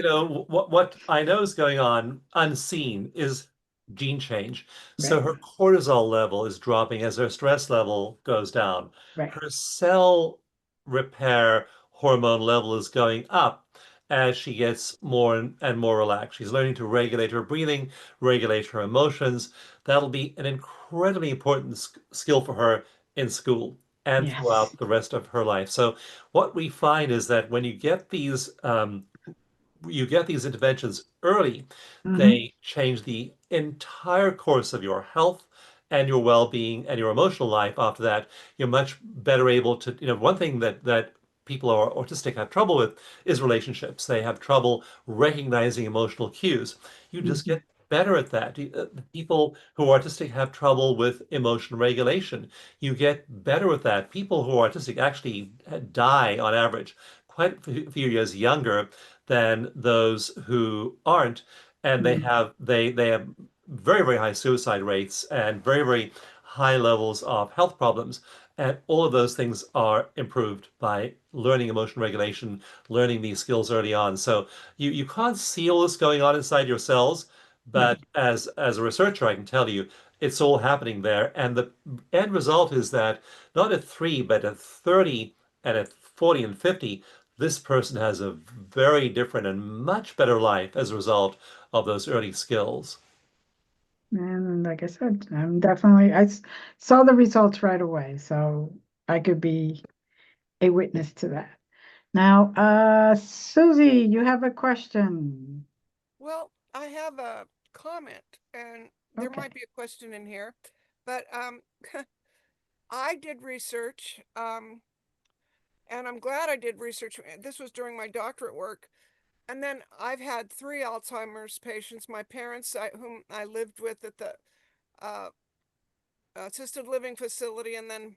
S2: what I know is going on unseen is gene change. So
S1: right,
S2: her cortisol level is dropping as her stress level goes down.
S1: right.
S2: Her cell repair hormone level is going up as she gets more and more relaxed. She's learning to regulate her breathing, regulate her emotions. That'll be an incredibly important skill for her in school. and
S1: Yes.
S2: throughout the rest of her life. So what we find is that when you get these interventions early,
S1: Hmm.
S2: they change the entire course of your health and your well-being and your emotional life. After that, you're much better able to, one thing that people who are autistic have trouble with is relationships. They have trouble recognizing emotional cues. You just
S1: Hmm.
S2: get better at that. People who are autistic have trouble with emotion regulation. You get better at that. People who are autistic actually die on average quite a few years younger than those who aren't, and they have very, very high suicide rates and very, very high levels of health problems. And all of those things are improved by learning emotion regulation, learning these skills early on. So you can't see all this going on inside your cells, but
S1: Right.
S2: as a researcher, I can tell you it's all happening there. And the end result is that not at 3, but at 30 and at 40 and 50, this person has a very different and much better life as a result of those early skills.
S1: And like I said, I'm definitely, saw the results right away, so I could be a witness to that. Now, Susie, you have a question.
S3: Well, I have a comment, and there might
S1: Okay.
S3: be a question in here, but I did research, and I'm glad I did research. This was during my doctorate work, and then I've had three Alzheimer's patients. My parents, whom I lived with at the uh, assisted living facility, and then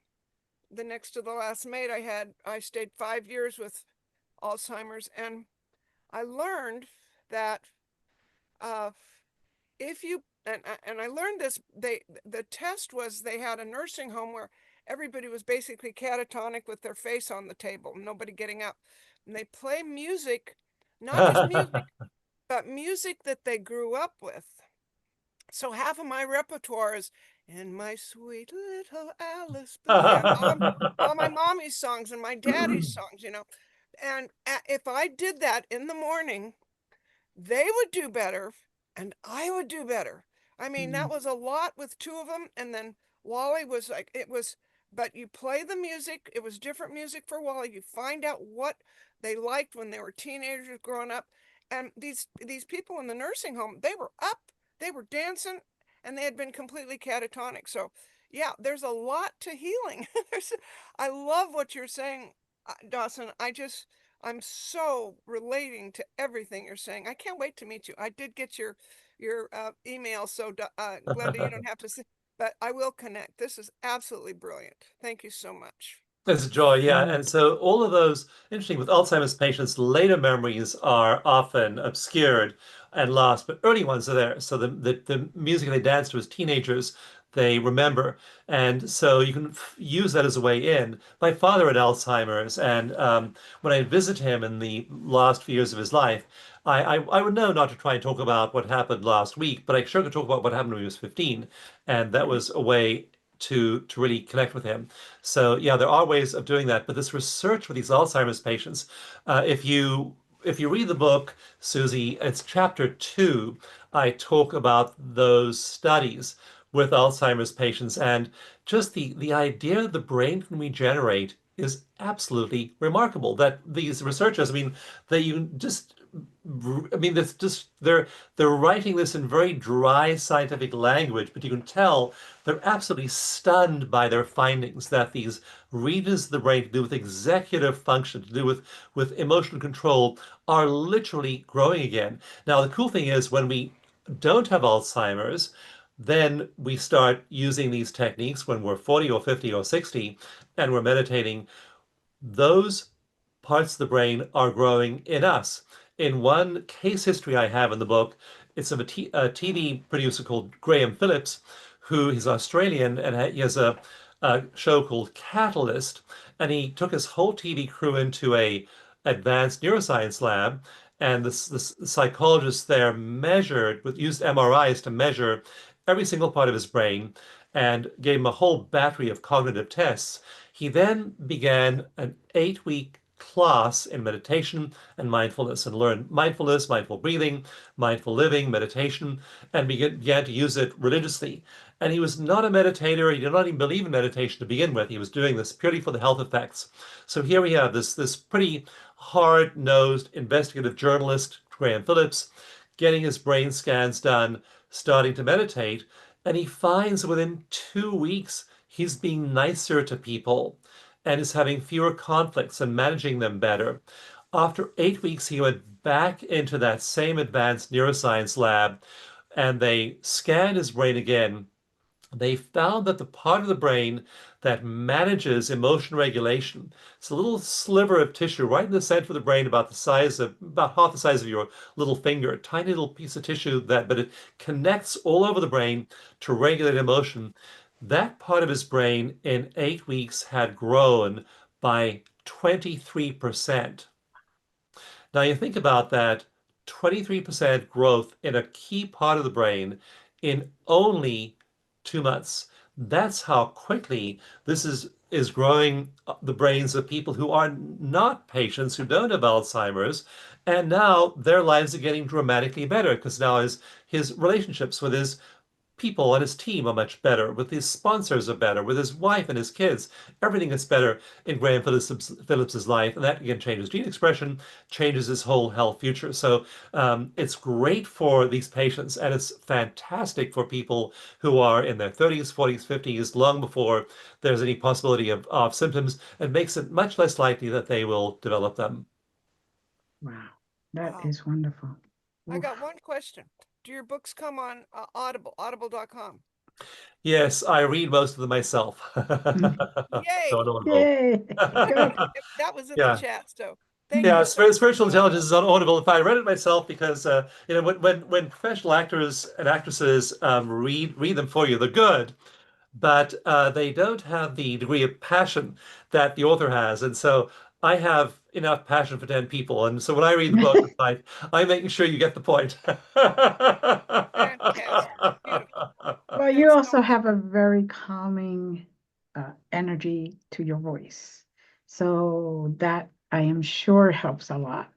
S3: the next to the last mate I stayed 5 years with Alzheimer's, and I learned that uh, if you and I learned this, the test was they had a nursing home where everybody was basically catatonic with their face on the table, nobody getting up, and they play music, not just music, but music that they grew up with. So half of my repertoire is "In My Sweet Little Alice Believe," and all my mommy's songs and my daddy's songs. And if I did that in the morning, they would do better and I would do better. I mean, that
S1: Mm,
S3: was a lot with two of them. And then Wally was like, but you play the music. It was different music for Wally. You find out what they liked when they were teenagers growing up. And these people in the nursing home, they were up, they were dancing, and they had been completely catatonic. So yeah, there's a lot to healing. I love what you're saying, Dawson. I'm so relating to everything you're saying. I can't wait to meet you. I did get your email, so Glenda, you don't have to say, but I will connect. This is absolutely brilliant. Thank you so much.
S2: It's a joy, yeah.
S1: right.
S2: And so all of those, interesting, with Alzheimer's patients, later memories are often obscured and lost, but early ones are there. So the music they danced to as teenagers, they remember. And so you can use that as a way in. My father had Alzheimer's, and when I visit him in the last few years of his life, I would know not to try and talk about what happened last week, but I sure could talk about what happened when he was 15. And that
S1: Right.
S2: was a way to really connect with him. So yeah, there are ways of doing that. But this research with these Alzheimer's patients, if you read the book, Susie, it's chapter 2. I talk about those studies with Alzheimer's patients, and just the idea the brain can regenerate is absolutely remarkable. That these researchers, I mean, they you just I mean, that's just they're writing this in very dry scientific language, but you can tell they're absolutely stunned by their findings that these regions of the brain to do with executive function, to do with emotional control, are literally growing again. Now, the cool thing is when we don't have Alzheimer's, then we start using these techniques when we're 40 or 50 or 60 and we're meditating, those parts of the brain are growing in us. In one case history I have in the book, it's of a TV producer called Graham Phillips, who is Australian, and he has a show called Catalyst, and he took his whole TV crew into a advanced neuroscience lab, and the psychologists there used MRIs to measure every single part of his brain and gave him a whole battery of cognitive tests. He then began an 8-week class in meditation and mindfulness and learned mindfulness, mindful breathing, mindful living, meditation, and began to use it religiously. And he was not a meditator. He did not even believe in meditation to begin with. He was doing this purely for the health effects. So here we have this pretty hard-nosed investigative journalist, Graham Phillips, getting his brain scans done, starting to meditate, and he finds within 2 weeks he's being nicer to people and is having fewer conflicts and managing them better. After 8 weeks, he went back into that same advanced neuroscience lab and they scanned his brain again. They found that the part of the brain that manages emotion regulation, it's a little sliver of tissue right in the center of the brain, about half the size of your little finger, a tiny little piece of tissue but it connects all over the brain to regulate emotion. That part of his brain in 8 weeks had grown by 23%. Now you think about that 23% growth in a key part of the brain in only 2 months. That's how quickly this is growing the brains of people who are not patients, who don't have Alzheimer's. And now their lives are getting dramatically better because now his relationships with his people on his team are much better, with his sponsors are better, with his wife and his kids. Everything is better in Graham Phillips's life, and that again changes gene expression, changes his whole health future. So it's great for these patients, and it's fantastic for people who are in their 30s, 40s, 50s, long before there's any possibility of symptoms, and makes it much less likely that they will develop them.
S1: Wow, that
S3: Wow.
S1: is wonderful.
S3: I
S1: Oof.
S3: got one question. Do your books come on Audible, audible.com?
S2: Yes, I read most of them myself.
S3: Yay!
S2: Don't know.
S1: Yay, good.
S3: That was in the
S2: Yeah.
S3: chat, so thank
S2: Yeah,
S3: you so much
S2: spiritual
S3: for that.
S2: intelligence is unaudible. In fact, I read it myself because when professional actors and actresses read them for you, they're good, but they don't have the degree of passion that the author has. And so I have enough passion for 10 people. And so when I read the book, it's like I'm making sure you get the point.
S3: Fantastic. Beautiful.
S1: Well, you
S3: Thanks so
S1: also
S3: much.
S1: have a very calming energy to your voice. So that I am sure helps a lot.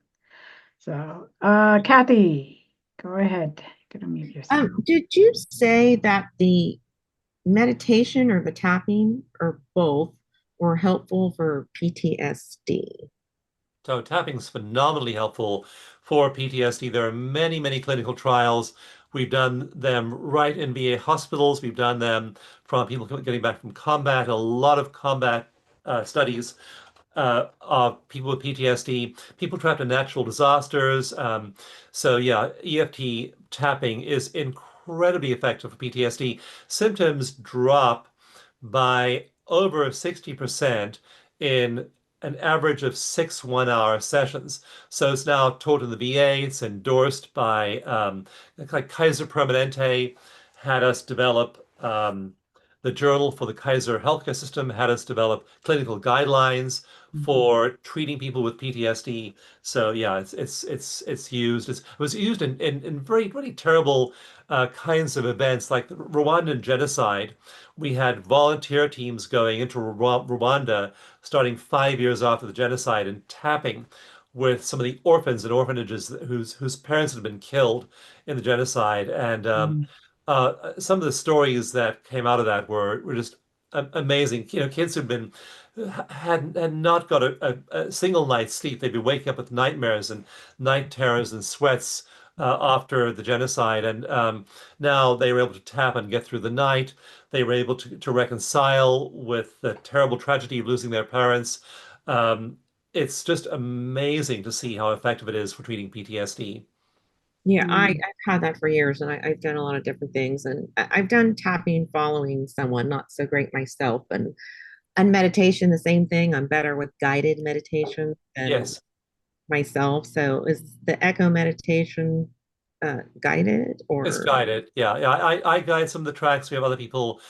S1: So, Kathy, go ahead. You can unmute yourself.
S4: Did you say that the meditation or the tapping or both were helpful for PTSD?
S2: So tapping is phenomenally helpful for PTSD. There are many, many clinical trials. We've done them right in VA hospitals. We've done them from people getting back from combat, a lot of combat studies of people with PTSD, people trapped in natural disasters. So yeah, EFT tapping is incredibly effective for PTSD. Symptoms drop by over 60% in an average of 6 1-hour sessions. So it's now taught in the VA. It's endorsed by like Kaiser Permanente had us develop the journal for the Kaiser healthcare system had us develop clinical guidelines for treating people with PTSD. So yeah, it's used. It was used in very very terrible kinds of events like the Rwandan genocide. We had volunteer teams going into Rwanda starting 5 years after the genocide and tapping with some of the orphans and orphanages whose parents had been killed in the genocide. And
S1: Mm,
S2: some of the stories that came out of that were just amazing. You know, kids who'd been had not got a single night's sleep. They'd be waking up with nightmares and night terrors and sweats after the genocide, and now they were able to tap and get through the night. They were able to reconcile with the terrible tragedy of losing their parents. It's just amazing to see how effective it is for treating PTSD.
S4: Yeah, I've
S1: mm,
S4: had that for years and I've done a lot of different things. And I've done tapping following someone, not so great myself. And meditation, the same thing. I'm better with guided meditation than
S2: Yes.
S4: myself. So is the echo meditation guided
S2: It's
S4: or?
S2: guided. Yeah, yeah. I guide some of the tracks. We have other people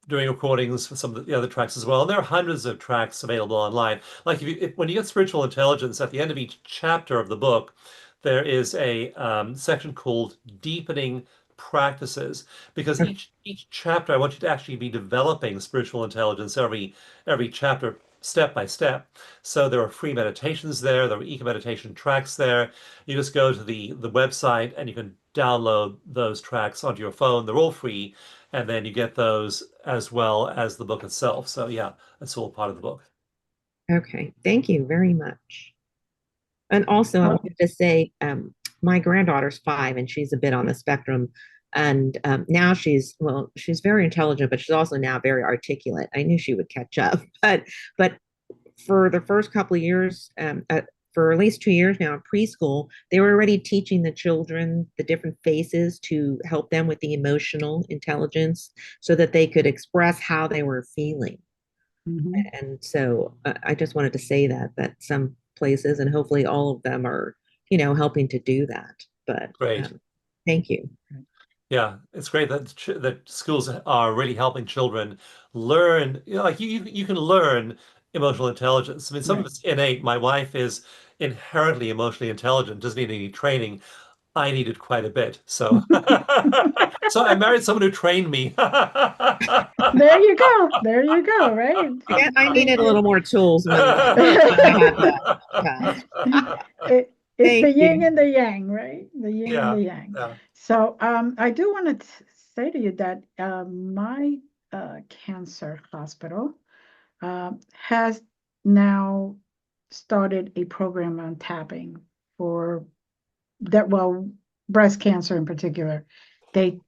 S2: doing recordings for some of the other tracks as well. And there are hundreds of tracks available online. Like when you get spiritual intelligence, at the end of each chapter of the book, there is a section called deepening practices because each chapter I want you to actually be developing spiritual intelligence every chapter step by step. So there are free meditations there, there are eco meditation tracks there. You just go to the website and you can download those tracks onto your phone. They're all free and then you get those as well as the book itself. So yeah, that's all part of the book.
S4: Okay, thank you very much. And also, I
S1: Oh,
S4: wanted to say, my granddaughter's 5 and she's a bit on the spectrum. And now she's very intelligent, but she's also now very articulate. I knew she would catch up, but for the first couple of years, for at least 2 years now in preschool, they were already teaching the children the different faces to help them with the emotional intelligence so that they could express how they were feeling.
S1: mhm.
S4: And so I just wanted to say that some places and hopefully all of them are, helping to do that. But
S2: Great.
S4: thank you.
S2: Yeah, it's great that schools are really helping children learn. Like you can learn emotional intelligence. I mean, some of
S1: Right.
S2: it's innate. My wife is inherently emotionally intelligent, doesn't need any training. I needed quite a bit. So so I married someone who trained me.
S1: There you go. There you go, right?
S4: Yeah, I needed a
S1: It,
S4: little more tools when I had that child.
S1: it's the
S4: Thank
S1: yin
S4: you.
S1: and the yang, right? The yin and
S2: Yeah,
S1: the yang.
S2: yeah.
S1: So I do want to say to you that my cancer hospital has now started a program on tapping for that, well, breast cancer in particular. They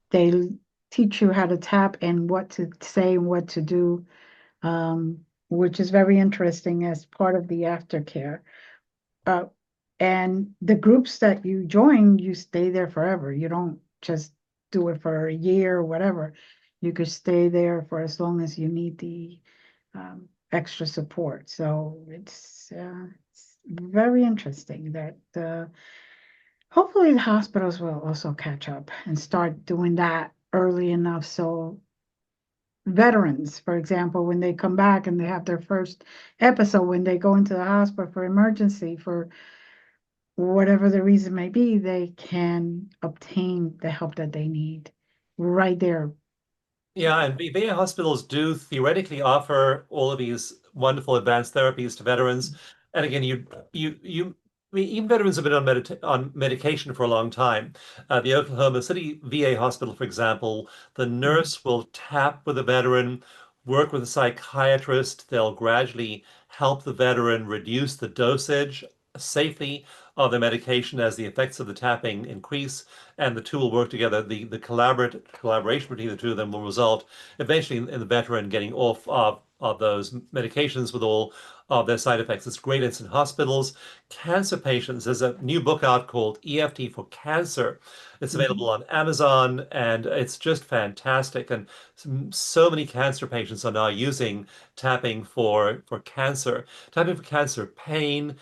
S1: teach you how to tap and what to say and what to do, which is very interesting as part of the aftercare. Uh, and the groups that you join, you stay there forever. You don't just do it for a year or whatever. You could stay there for as long as you need the extra support. So it's very interesting that hopefully the hospitals will also catch up and start doing that early enough so veterans, for example, when they come back and they have their first episode, when they go into the hospital for emergency, for whatever the reason may be, they can obtain the help that they need right there.
S2: Yeah, and VA hospitals do theoretically offer all of these wonderful advanced therapies to veterans. And again, I mean, even veterans have been on medication for a long time. The Oklahoma City VA hospital, for example, the
S1: Mhm.
S2: nurse will tap with a veteran, work with a psychiatrist. They'll gradually help the veteran reduce the dosage safely of the medication as the effects of the tapping increase, and the two will work together. The collaboration between the two of them will result eventually in the veteran getting off of those medications with all of their side effects. It's great. It's in hospitals. Cancer patients, there's a new book out called EFT for Cancer. It's
S1: Mhm.
S2: available on Amazon, and it's just fantastic. And so many cancer patients are now using tapping for cancer, tapping for cancer pain,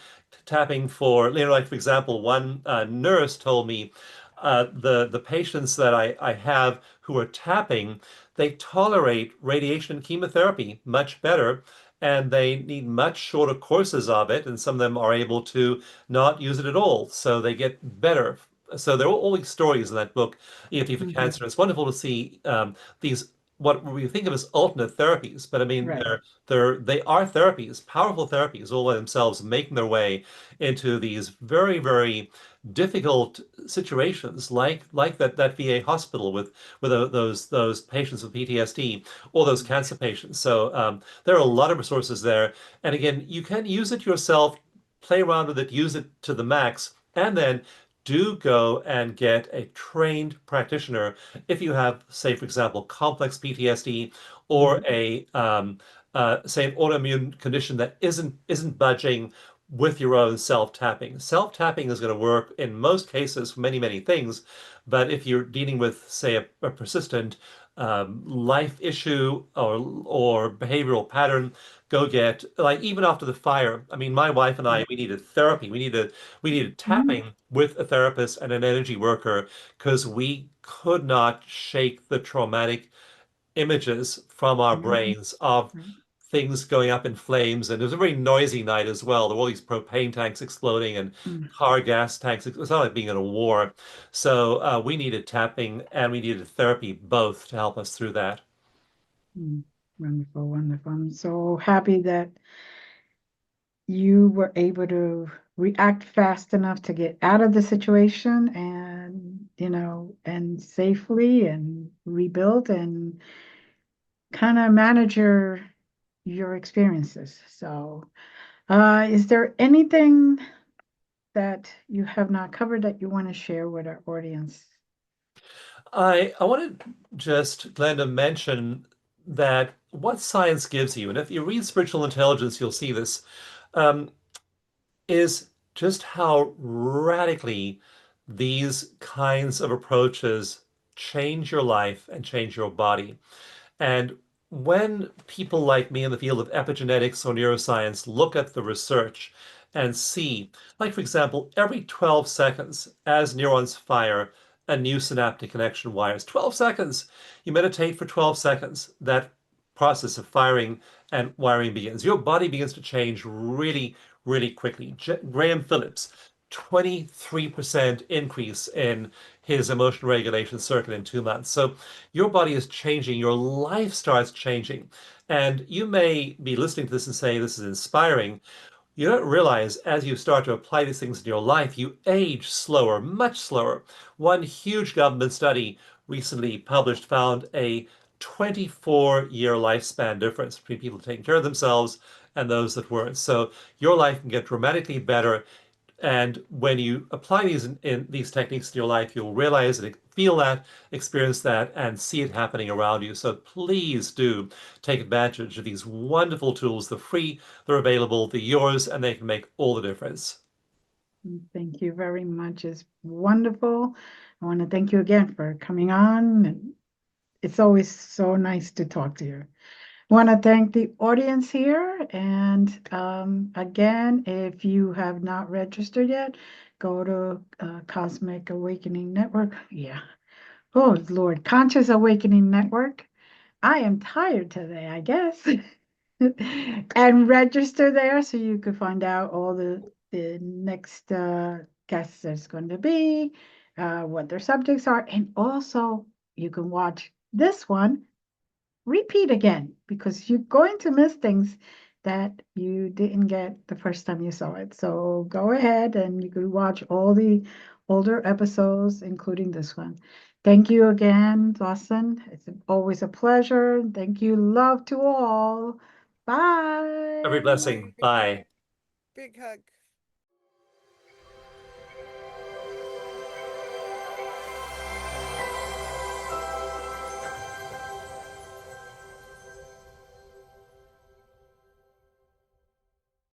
S2: tapping for, like for example, one nurse told me the patients that I have who are tapping, they tolerate radiation and chemotherapy much better, and they need much shorter courses of it, and some of them are able to not use it at all, so they get better. So there are all these stories in that book, EFT for
S1: Mhm.
S2: Cancer. It's wonderful to see these what we think of as alternate therapies, but I mean
S1: Right.
S2: they are therapies, powerful therapies, all by themselves, making their way into these very, very difficult situations, like that VA hospital with those patients with PTSD, or those cancer patients. So there are a lot of resources there, and again, you can use it yourself, play around with it, use it to the max, and then do go and get a trained practitioner if you have, say, for example, complex PTSD or
S1: Mhm.
S2: a say an autoimmune condition that isn't budging with your own self-tapping. Self-tapping is going to work in most cases for many, many things, but if you're dealing with, say, a persistent life issue or behavioral pattern, go get, like, even after the fire. I mean, my wife and I, we needed therapy. We needed
S1: Mhm.
S2: tapping with a therapist and an energy worker because we could not shake the traumatic images from our
S1: Mhm.
S2: brains of
S1: Right.
S2: things going up in flames. And it was a very noisy night as well. There were all these propane tanks exploding and
S1: Mm.
S2: car gas tanks. It was not like being in a war. So we needed tapping and we needed therapy both to help us through that.
S1: Mm. Wonderful, wonderful. I'm so happy that you were able to react fast enough to get out of the situation and, and safely and rebuild and kind of manage your experiences. So, is there anything that you have not covered that you want to share with our audience?
S2: I want to just, Glenda, mention that what science gives you, and if you read Spiritual Intelligence, you'll see this, um, is just how radically these kinds of approaches change your life and change your body. And when people like me in the field of epigenetics or neuroscience look at the research and see, like for example, every 12 seconds, as neurons fire, a new synaptic connection wires. 12 seconds. You meditate for 12 seconds. That process of firing and wiring begins. Your body begins to change really, really quickly. Graham Phillips, 23% increase in his emotion regulation circuit in 2 months. So your body is changing, your life starts changing. And you may be listening to this and say, this is inspiring. You don't realize as you start to apply these things in your life, you age slower, much slower. One huge government study recently published found a 24-year lifespan difference between people taking care of themselves and those that weren't. So your life can get dramatically better. And when you apply in these techniques in your life, you'll realize and feel that, experience that, and see it happening around you. So please do take advantage of these wonderful tools. They're free, they're available, they're yours, and they can make all the difference.
S1: Thank you very much. It's wonderful. I want to thank you again for coming on. And it's always so nice to talk to you. I want to thank the audience here. And again, if you have not registered yet, go to Cosmic Awakening Network. Yeah. Oh, Lord. Conscious Awakening Network. I am tired today, I guess. And register there so you can find out all the next guests there's going to be, what their subjects are. And also, you can watch this one repeat again because you're going to miss things that you didn't get the first time you saw it. So go ahead and you can watch all the older episodes, including this one. Thank you again, Dawson. It's always a pleasure. Thank you. Love to all. Bye.
S2: Every blessing. Bye.
S3: Big hug.